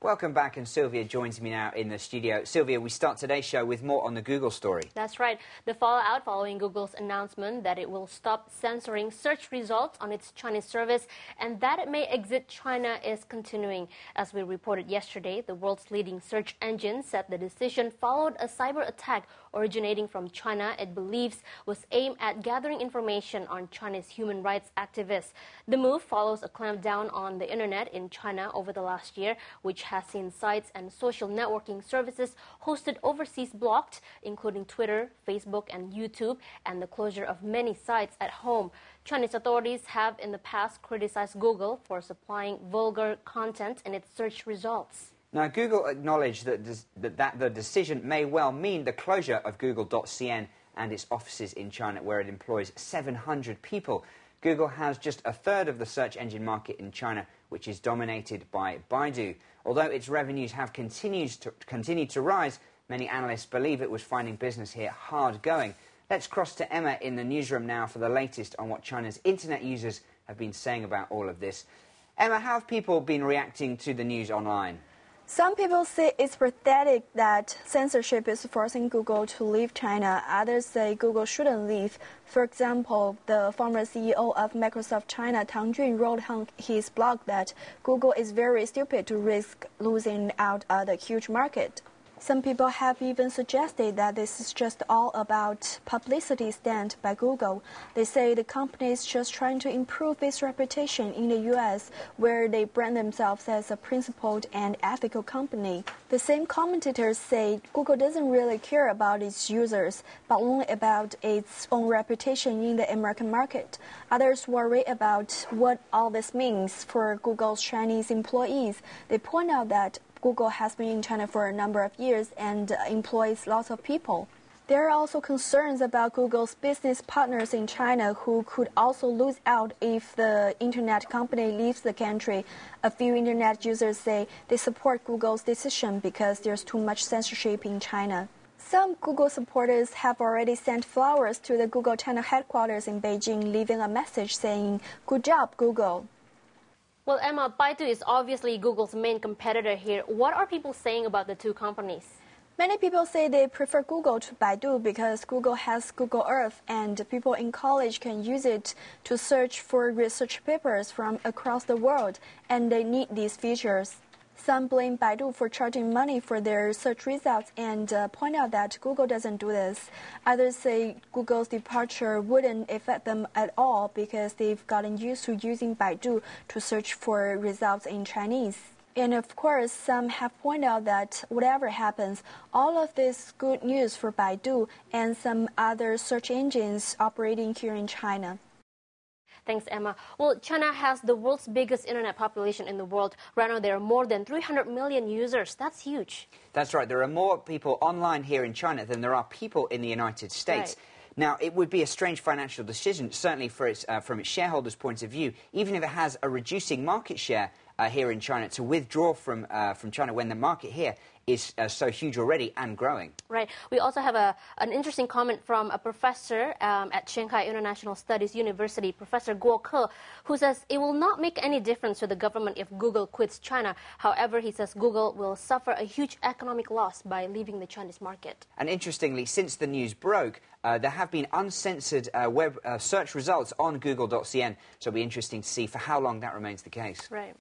Welcome back, and Sylvia joins me now in the studio. Sylvia, we start today's show with more on the Google story. That's right. The fallout following Google's announcement that it will stop censoring search results on its Chinese service and that it may exit China is continuing. As we reported yesterday, the world's leading search engine said the decision followed a cyber attack originating from China it believes was aimed at gathering information on Chinese human rights activists. The move follows a clampdown on the internet in China over the last year, which has seen sites and social networking services hosted overseas blocked, including Twitter, Facebook, and YouTube, and the closure of many sites at home. Chinese authorities have in the past criticized Google for supplying vulgar content in its search results. Now, Google acknowledged that the decision may well mean the closure of Google.cn and its offices in China, where it employs 700 people. Google has just a third of the search engine market in China, which is dominated by Baidu. Although its revenues have continued to rise, many analysts believe it was finding business here hard going. Let's cross to Emma in the newsroom now for the latest on what China's internet users have been saying about all of this. Emma, how have people been reacting to the news online? Some people say it's pathetic that censorship is forcing Google to leave China. Others say Google shouldn't leave. For example, the former CEO of Microsoft China, Tang Jun, wrote on his blog that Google is very stupid to risk losing out on the huge market. Some people have even suggested that this is just all about publicity stunt by Google. They say the company is just trying to improve its reputation in the U.S., where they brand themselves as a principled and ethical company. The same commentators say Google doesn't really care about its users, but only about its own reputation in the American market. Others worry about what all this means for Google's Chinese employees. They point out that Google has been in China for a number of years and employs lots of people. There are also concerns about Google's business partners in China who could also lose out if the internet company leaves the country. A few internet users say they support Google's decision because there's too much censorship in China. Some Google supporters have already sent flowers to the Google China headquarters in Beijing, leaving a message saying, "Good job, Google." Well, Emma, Baidu is obviously Google's main competitor here. What are people saying about the two companies? Many people say they prefer Google to Baidu because Google has Google Earth and people in college can use it to search for research papers from across the world, and they need these features. Some blame Baidu for charging money for their search results and point out that Google doesn't do this. Others say Google's departure wouldn't affect them at all because they've gotten used to using Baidu to search for results in Chinese. And of course, some have pointed out that whatever happens, all of this good news for Baidu and some other search engines operating here in China. Thanks, Emma. Well, China has the world's biggest internet population in the world. Right now, there are more than 300 million users. That's huge. That's right. There are more people online here in China than there are people in the United States. Right. Now, it would be a strange financial decision, certainly from its shareholders' point of view, even if it has a reducing market share here in China, to withdraw from China when the market here is so huge already and growing. Right. We also have an interesting comment from a professor at Shanghai International Studies University, Professor Guo Ke, who says it will not make any difference to the government if Google quits China. However, he says Google will suffer a huge economic loss by leaving the Chinese market. And interestingly, since the news broke, there have been uncensored web search results on Google.cn, so it'll be interesting to see for how long that remains the case. Right.